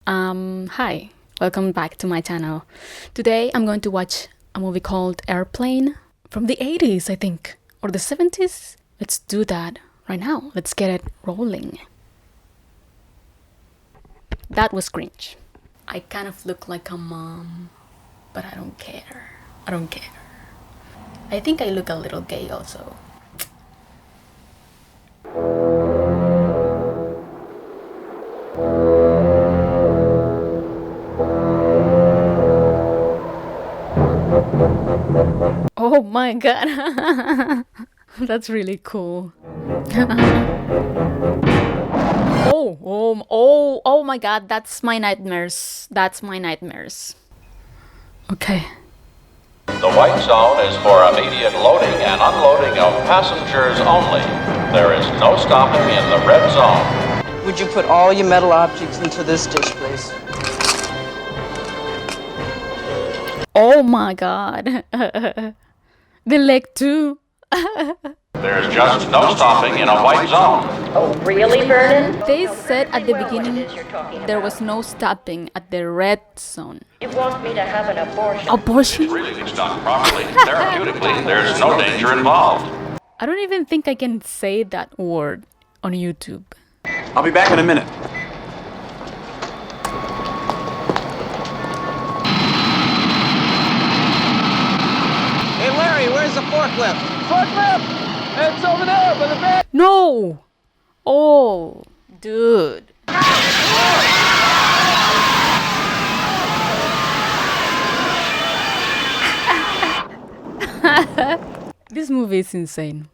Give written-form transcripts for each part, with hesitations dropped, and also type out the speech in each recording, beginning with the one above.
Hi, welcome back to my channel. Today I'm going to watch a movie called Airplane from the 80s, I think, or the 70s. Let's do that right now. Let's get it rolling. That was cringe. I kind of look like a mom, but I don't care. I don't care. I think I look a little gay also. Oh my god. That's really cool. Oh my god, that's my nightmares. That's my nightmares. Okay. The white zone is for immediate loading and unloading of passengers only. There is no stopping in the red zone. Would you put all your metal objects into this dish, please? Oh my god. The leg too. There's just no stopping in a white zone. Oh, really, Vernon? They said at the beginning there was no stopping at the red zone. You want me to have an abortion? Abortion? Really done properly. Therapeutically, there's no danger involved. I don't even think I can say that word on YouTube. I'll be back in a minute. Hey, Larry, where's the forklift? Forklift! It's over there by the bed. No! Oh, dude. This movie is insane.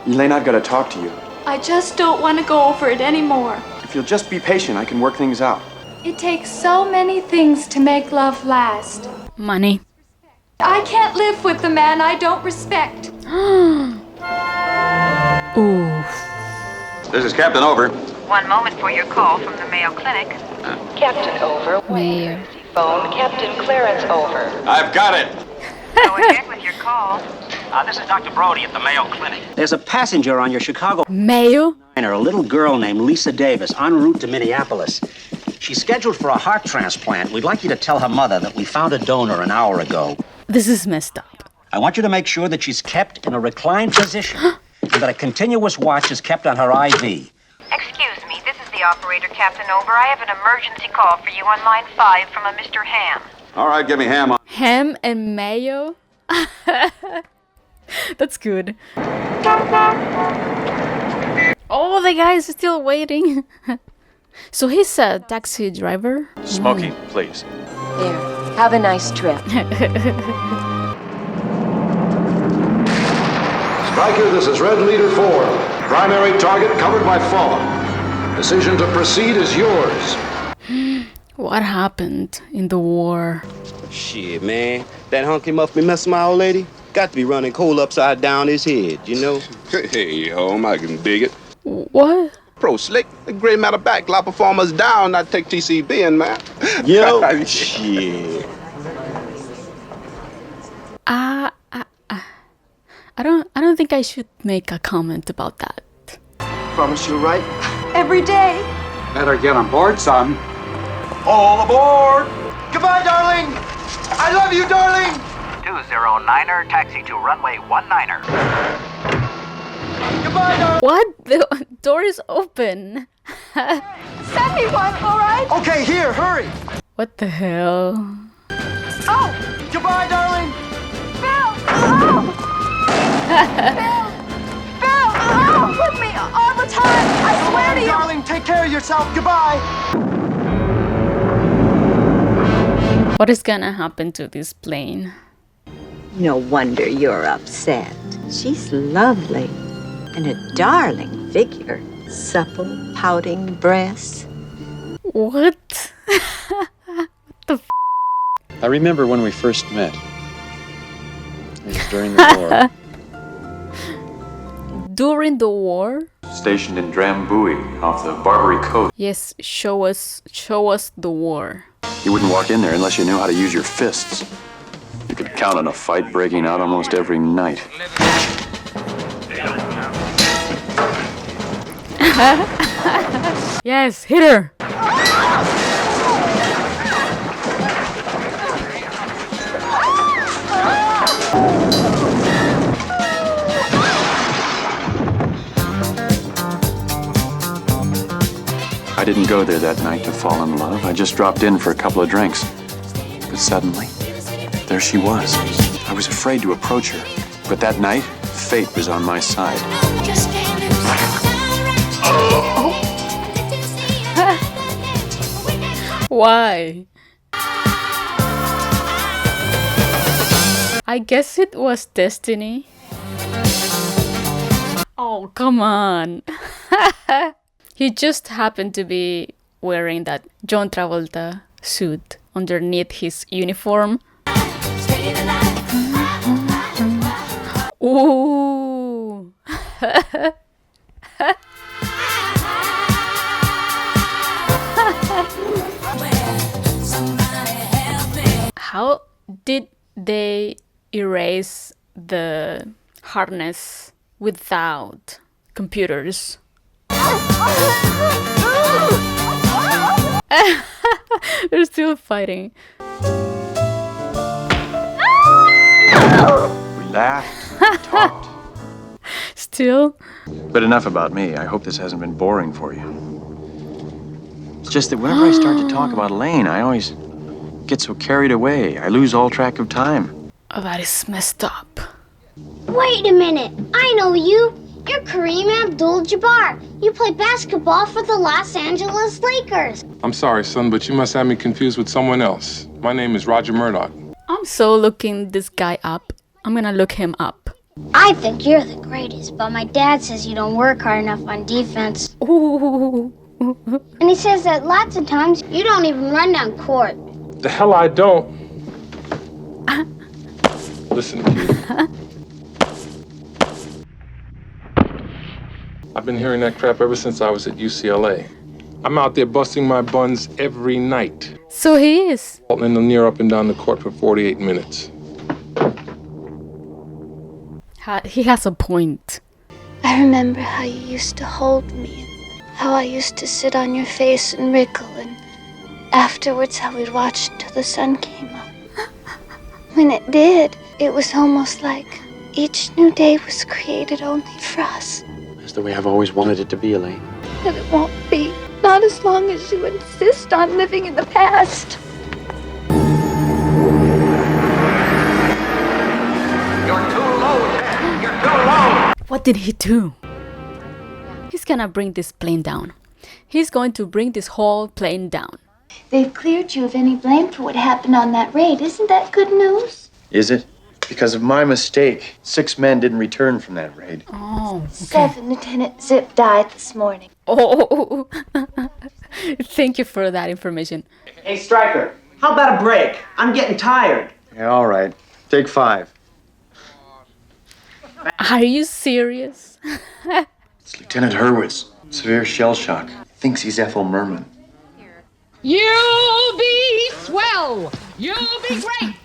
Elaine, I've got to talk to you. I just don't want to go over it anymore. If you'll just be patient, I can work things out. It takes so many things to make love last. Money. I can't live with the man I don't respect. Ooh. This is Captain Over. One moment for your call from the Mayo Clinic. Captain Over. Mayor. Phone. Captain Clarence Over. I've got it. Go ahead with your call. This is Dr. Brody at the Mayo Clinic. There's a passenger on your Chicago Mayo? liner, a little girl named Lisa Davis, en route to Minneapolis. She's scheduled for a heart transplant. We'd like you to tell her mother that we found a donor an hour ago. This is messed up. I want you to make sure that she's kept in a reclined position and that a continuous watch is kept on her IV. Excuse me, this is the operator, Captain Over. I have an emergency call for you on line 5 from a Mr. Ham. All right, give me ham on. Ham and mayo? That's good. Oh, the guy's still waiting. So he's a taxi driver? Smokey, please. There. Have a nice trip. Stryker, this is Red Leader 4. Primary target covered by fallen. Decision to proceed is yours. What happened in the war? Shit, man. That hunky must be messing my old lady. Got to be running coal upside down his head, you know? Hey, home, I can dig it. What? Pro slick. The gray matter back. Lot performers down. Not take TCB in, man. Yo. Shit. I don't think I should make a comment about that. Promise you right? Every day. Better get on board, son. All aboard. Goodbye, darling. I love you, darling. 209er, taxi to runway 19er. Goodbye, darling. What? The door is open. Send me one, all right? Okay, here, hurry. What the hell? Oh, Goodbye, darling. Phil! Oh! Phil! Oh, with me all the time. I swear to you. Darling, take care of yourself. Goodbye. What is gonna happen to this plane? No wonder you're upset. She's lovely and a darling figure. Supple, pouting breasts. What? I remember when we first met. It was during the war. During the war? Stationed in Drambuie, off the Barbary Coast. Yes, show us the war. You wouldn't walk in there unless you knew how to use your fists. You could count on a fight breaking out almost every night. Yes, hit her! I didn't go there that night to fall in love. I just dropped in for a couple of drinks. But suddenly, there she was. I was afraid to approach her. But that night, fate was on my side. Why? I guess it was destiny. Oh, come on. He just happened to be wearing that John Travolta suit underneath his uniform. Ooh. How did they erase the harness without computers? They're still fighting. We laughed, we talked. Still? But enough about me. I hope this hasn't been boring for you. It's just that whenever I start to talk about Elaine, I always get so carried away. I lose all track of time. Oh, that is messed up. Wait a minute. I know you. You're Kareem Abdul-Jabbar. You play basketball for the Los Angeles Lakers. I'm sorry, son, but you must have me confused with someone else. My name is Roger Murdoch. I'm so looking this guy up. I'm gonna look him up. I think you're the greatest, but my dad says you don't work hard enough on defense. Ooh. And he says that lots of times you don't even run down court. The hell I don't. Listen, kid. I've been hearing that crap ever since I was at UCLA. I'm out there busting my buns every night. So he is. And then near up and down the court for 48 minutes. He has a point. I remember how you used to hold me, and how I used to sit on your face and wrinkle, and afterwards how we'd watch till the sun came up. When it did, it was almost like each new day was created only for us. That's the way I've always wanted it to be, Elaine. And it won't be. Not as long as you insist on living in the past. You're too low, Ted. You're too low. What did he do? He's gonna bring this plane down. He's going to bring this whole plane down. They've cleared you of any blame for what happened on that raid. Isn't that good news? Is it? Because of my mistake, 6 men didn't return from that raid. Oh, okay. 7 Lieutenant Zip died this morning. Oh, thank you for that information. Hey, Stryker, how about a break? I'm getting tired. Yeah, all right. Take 5. Are you serious? It's Lieutenant Hurwitz. Severe shell shock. Thinks he's Ethel Merman. You'll be swell. You'll be great.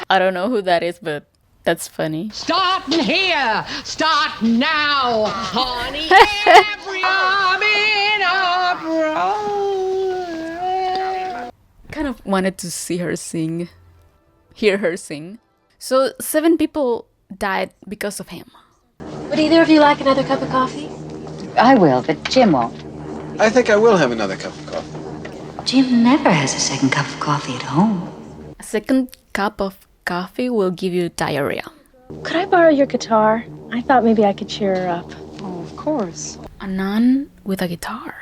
I don't know who that is, but that's funny. Starting here. Start now. Honey, every arm in uproar. Kind of wanted to see her sing. Hear her sing. So 7 people died because of him. Would either of you like another cup of coffee? I will, but Jim won't. I think I will have another cup of coffee. Jim never has a second cup of coffee at home. A second cup of coffee will give you diarrhea. Could I borrow your guitar? I thought maybe I could cheer her up. Oh, of course. A nun with a guitar.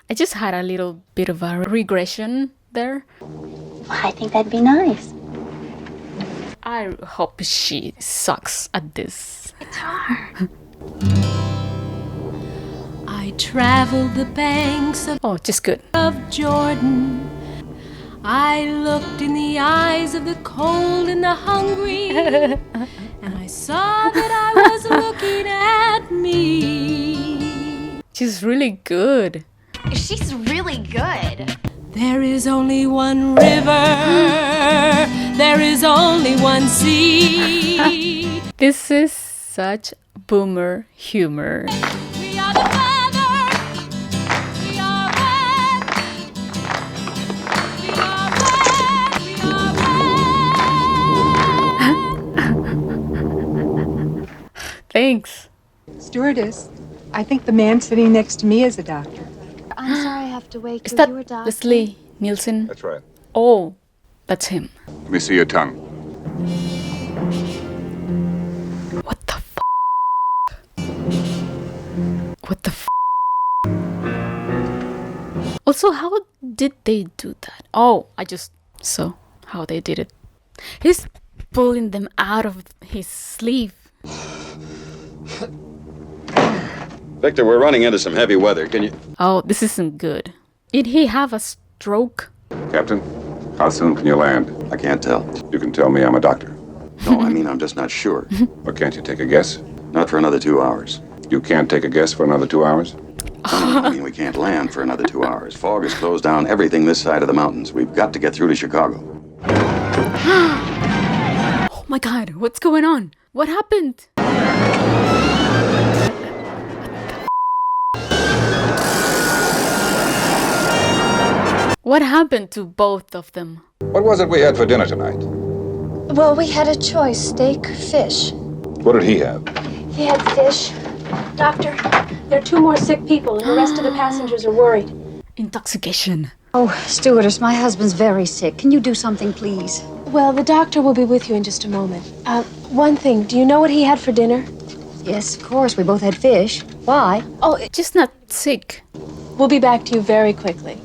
I just had a little bit of a regression there. I think that'd be nice. I hope she sucks at this. Guitar. I traveled the banks of just good. Of Jordan. I looked in the eyes of the cold and the hungry, and I saw that I was looking at me. She's really good. She's really good. There is only one river. There is only one sea. This is such boomer humor. We are the feather. We are red. We are red. We are red. Thanks. Stewardess, I think the man sitting next to me is a doctor. I'm sorry I have to wait. Is that Leslie Nielsen? That's right. Oh, that's him. Let me see your tongue. What the f? What the f? Also, how did they do that? Oh, I just saw how they did it. He's pulling them out of his sleeve. Victor, we're running into some heavy weather. Can you... Oh, this isn't good. Did he have a stroke? Captain, how soon can you land? I can't tell. You can tell me I'm a doctor. No, I mean, I'm just not sure. Or can't you take a guess? Not for another 2 hours. You can't take a guess for another 2 hours? No, I mean, we can't land for another 2 hours. Fog has closed down everything this side of the mountains. We've got to get through to Chicago. Oh my God, what's going on? What happened? What happened to both of them? What was it we had for dinner tonight? Well, we had a choice, steak or fish. What did he have? He had fish. Doctor, there are 2 more sick people, and the rest of the passengers are worried. Intoxication. Oh, stewardess, my husband's very sick. Can you do something, please? Well, the doctor will be with you in just a moment. One thing, do you know what he had for dinner? Yes, of course. We both had fish. Why? Oh, Just not sick. we'll be back to you very quickly.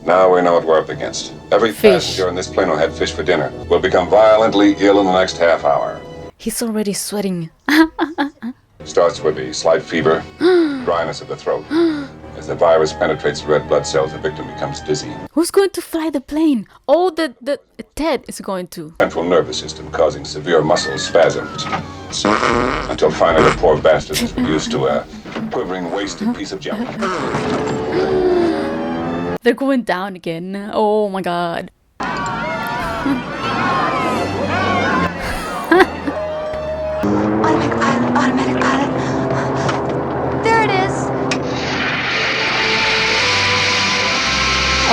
Now we know what we're up against. Every Fish. passenger in this plane who had fish for dinner will become violently ill in the next half hour. He's already sweating. Starts with a slight fever, dryness of the throat. As the virus penetrates the red blood cells, the victim becomes dizzy. Who's going to fly the plane? Oh, the Ted is going to. Central nervous system causing severe muscle spasms. Until finally the poor bastard is reduced to a quivering, wasted piece of jelly. They're going down again. Oh my God. Automatic pilot, automatic pilot. There it is.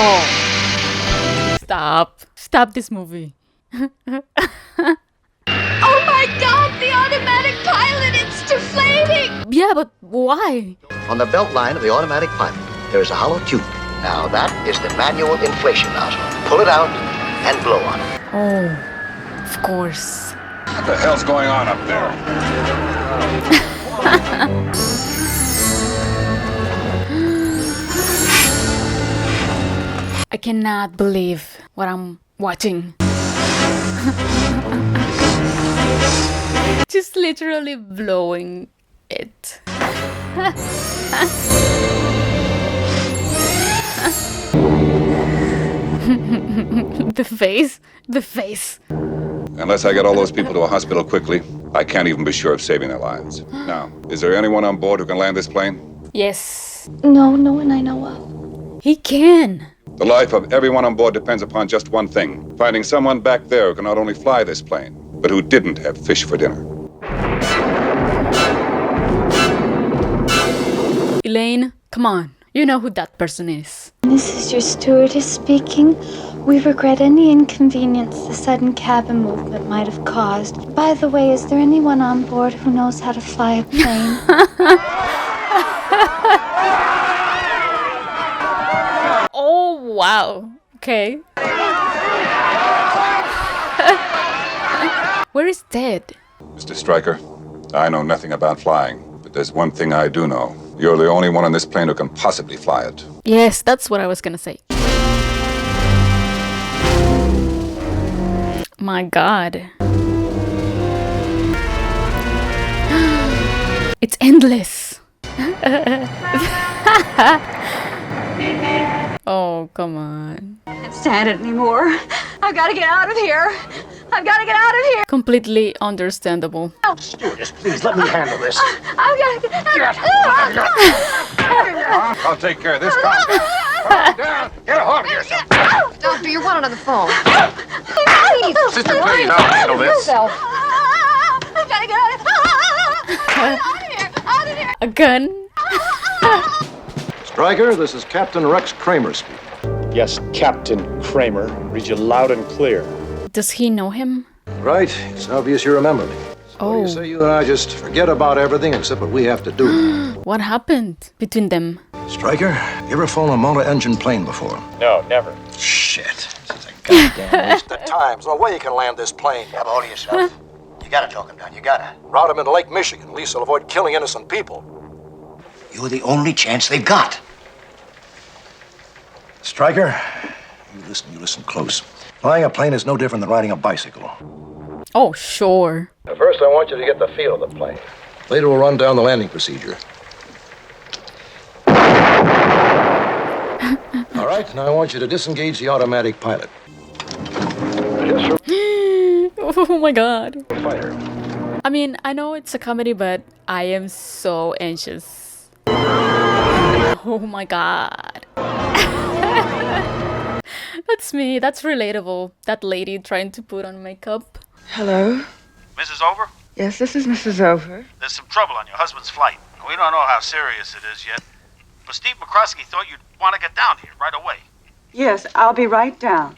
Oh. Stop. Stop this movie. Oh my God, the automatic pilot, it's deflating! Yeah, but why? On the belt line of the automatic pilot, there is a hollow tube. Now that is the manual inflation nozzle. Pull it out and blow on it. Oh, of course. What the hell's going on up there? I cannot believe what I'm watching. Just literally blowing it. The face. Unless I get all those people to a hospital quickly, I can't even be sure of saving their lives. Now, is there anyone on board who can land this plane? Yes. No, no one I know of. He can. The life of everyone on board depends upon just one thing. Finding someone back there who can not only fly this plane, but who didn't have fish for dinner. Elaine, come on. You know who that person is. This is your stewardess speaking. We regret any inconvenience the sudden cabin movement might have caused. By the way, is there anyone on board who knows how to fly a plane? Oh, wow. Okay. Where is Ted? Mr. Stryker, I know nothing about flying, but there's one thing I do know. You're the only one on this plane who can possibly fly it. Yes, that's what I was gonna say. My God. It's endless. Oh, come on. I can't stand it anymore. I've got to get out of here. I've got to get out of here. Completely understandable. Stewardess, please let me handle this. I've got to get out of here. I'll take care of this. Calm down. Get a hold of yourself. Doctor, you're wanted on the phone. Please. Sister, please, I'll handle this. I've got to get out of here. Out of here. A gun? Stryker, this is Captain Rex Kramer speaking. Yes, Captain Kramer. Read you loud and clear. Does he know him? Right, it's obvious you remember me. Oh. You say you and I just forget about everything except what we have to do. What happened between them? Stryker, you ever flown a motor-engine plane before? No, never. Shit. This is a goddamn waste of time. There's no way you can land this plane. Have a hold of yourself. You gotta talk him down. You gotta. Route him into Lake Michigan. At least he'll avoid killing innocent people. You're the only chance they've got. Stryker, you listen close. Flying a plane is no different than riding a bicycle. Oh, sure. Now, first, I want you to get the feel of the plane. Later, we'll run down the landing procedure. All right, now I want you to disengage the automatic pilot. Oh my god. Fighter. I mean, I know it's a comedy, but I am so anxious. Oh my god. That's me. That's relatable. That lady trying to put on makeup. Hello? Mrs. Over? Yes, this is Mrs. Over. There's some trouble on your husband's flight. We don't know how serious it is yet. But Steve McCroskey thought you'd want to get down here right away. Yes, I'll be right down.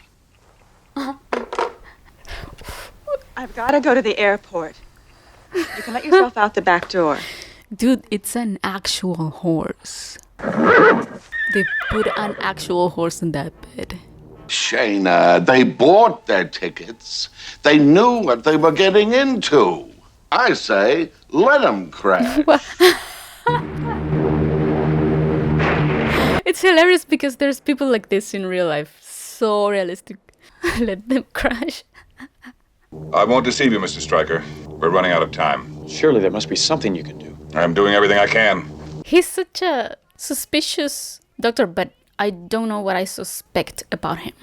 I've got to go to the airport. You can let yourself out the back door. Dude, it's an actual horse. They put an actual horse in that bed. Shayna, they bought their tickets. They knew what they were getting into. I say, let them crash. It's hilarious because there's people like this in real life. So realistic. Let them crash. I won't deceive you, Mr. Stryker. We're running out of time. Surely there must be something you can do. I'm doing everything I can. He's such a suspicious doctor, but I don't know what I suspect about him.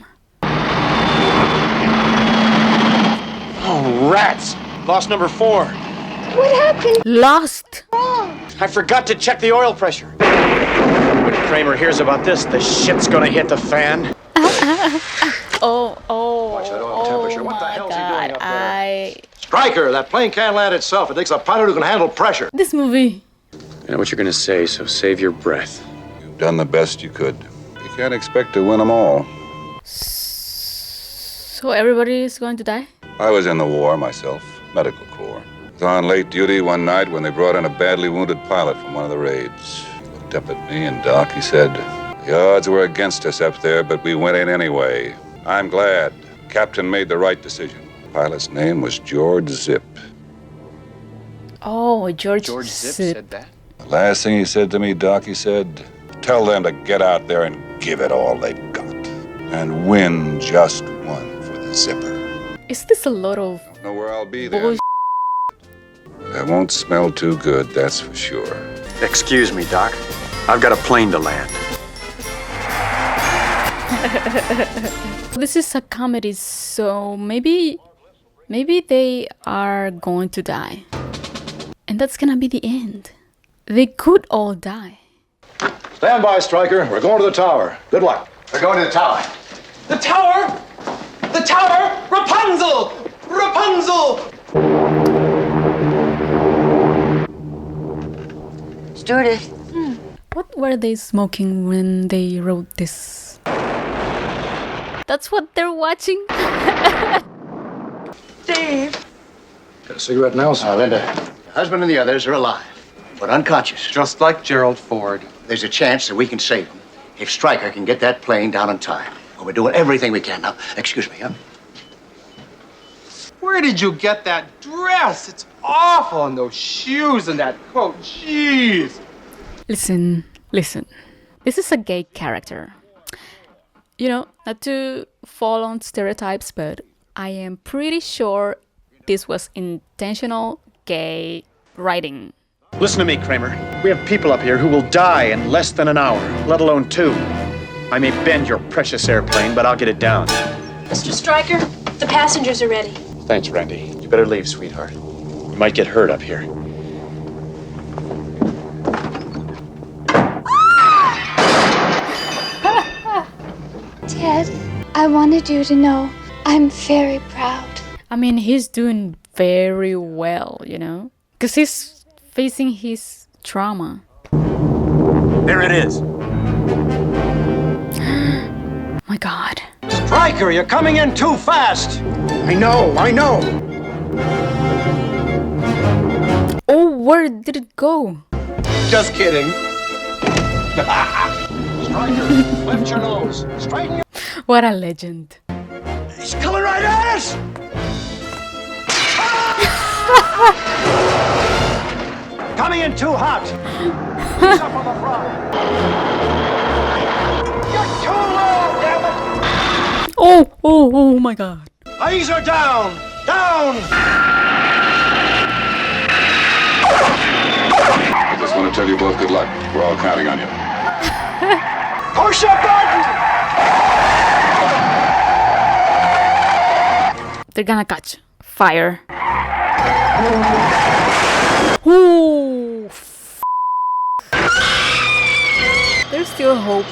Oh, rats! Lost number 4. What happened? Lost! I forgot to check the oil pressure. When Kramer hears about this, the shit's gonna hit the fan. Watch that oil temperature. What the hell's he doing up there? Stryker, that plane can't land itself. It takes a pilot who can handle pressure. This movie. I know what you're gonna say, so save your breath. You've done the best you could. You can't expect to win them all. So everybody is going to die? I was in the war myself, medical corps. I was on late duty one night when they brought in a badly wounded pilot from one of the raids. He looked up at me and Doc, he said, "The odds were against us up there, but we went in anyway. I'm glad. Captain made the right decision." The pilot's name was George Zip. Oh, George Zip said that? The last thing he said to me, Doc, he said, "Tell them to get out there and give it all they've got. And win just one for the Zipper." Is this a lot of Don't know where I'll be then. That won't smell too good, that's for sure. Excuse me, Doc. I've got a plane to land. This is a comedy, so maybe they are going to die. And that's gonna be the end. They could all die. Stand by, Stryker. We're going to the tower. Good luck. We're going to the tower. The tower! The tower! Rapunzel! Rapunzel! Stewardess. What were they smoking when they wrote this? That's what they're watching? Steve. Got a cigarette, Nelson? Linda, your husband and the others are alive, but unconscious. Just like Gerald Ford. There's a chance that we can save them if Stryker can get that plane down in time. Well, we're doing everything we can. Now, excuse me, huh? Where did you get that dress? It's awful, and those shoes and that coat. Jeez. Listen. This is a gay character. You know, not to fall on stereotypes, but I am pretty sure this was intentional gay writing. Listen to me, Kramer. We have people up here who will die in less than an hour, let alone 2. I may bend your precious airplane, but I'll get it down. Mr. Stryker, the passengers are ready. Thanks, Randy. You better leave, sweetheart. You might get hurt up here. Ted, I wanted you to know I'm very proud. I mean, he's doing very well, you know? Because he's facing his trauma. There it is. My God. Stryker, you're coming in too fast. I know. Where did it go? Just kidding. Striker, lift your nose. Straighten your... What a legend. He's coming right at us! Coming in too hot. He's up on the front. You're too low, damn it! Oh my god. Eyes are down. Down. I just want to tell you both good luck. We're all counting on you. Push a button. They're gonna catch fire. Ooh. There's still hope,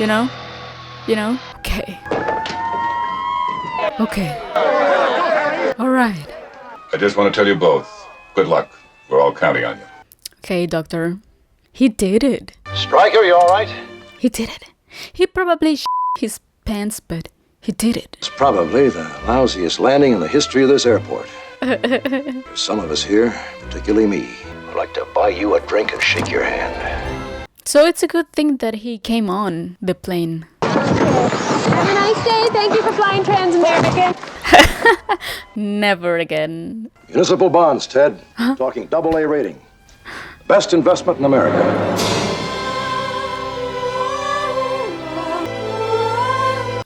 you know? Okay. Alright. I just want to tell you both good luck. We're all counting on you. Okay, doctor. He did it. Striker, you all right? He did it. He probably his pants, but he did it. It's probably the lousiest landing in the history of this airport. There's some of us here, particularly me, would like to buy you a drink and shake your hand. So it's a good thing that he came on the plane. Have a nice day. Thank you for flying Trans-American. Never again. Municipal bonds, Ted. Talking AA rating. Best investment in America.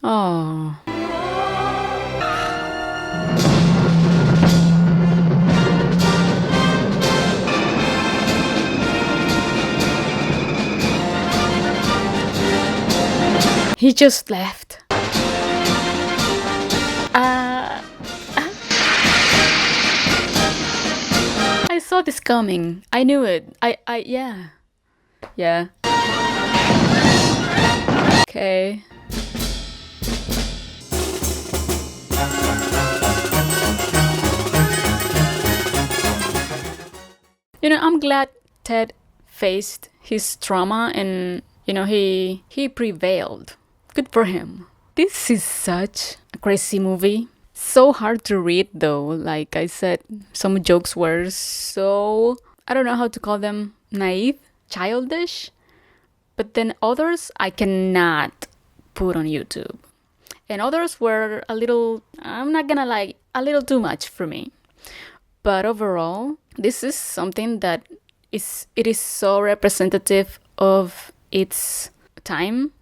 Oh. He just left. I saw this coming. I knew it. Yeah. Yeah. Okay. I'm glad Ted faced his trauma and, he prevailed. Good for him. This is such a crazy movie. So hard to read though. Like I said, some jokes were so, I don't know how to call them, naive, childish. But then others I cannot put on YouTube. And others were a little, I'm not gonna lie, a little too much for me. But overall, this is something that it is so representative of its time.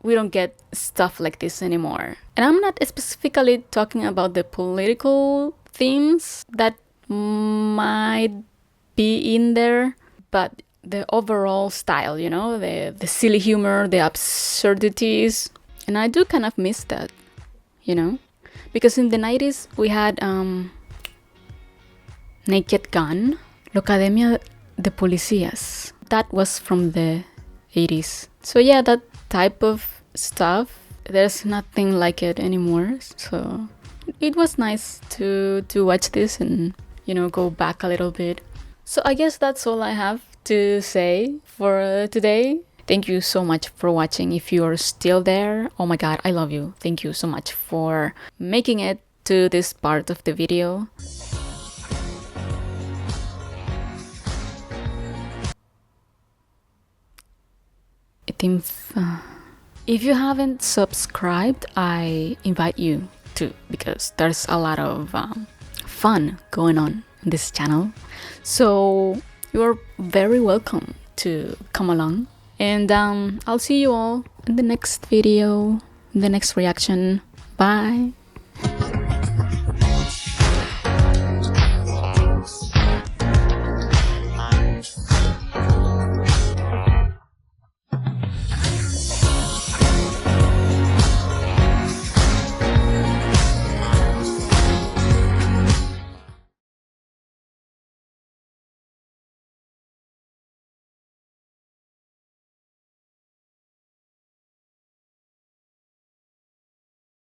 We don't get stuff like this anymore. And I'm not specifically talking about the political themes that might be in there, but the overall style, the silly humor, the absurdities. And I do kind of miss that, because in the 90s we had Naked Gun, La Academia de Policías. That was from the 80s. So yeah, that type of stuff, there's nothing like it anymore. So it was nice to watch this and, go back a little bit. So I guess that's all I have to say for today. Thank you so much for watching. If you're still there, oh my god, I love you. Thank you so much for making it to this part of the video. If you haven't subscribed, I invite you to, because there's a lot of fun going on this channel. So you're very welcome to come along. And I'll see you all in the next video, in the next reaction. Bye.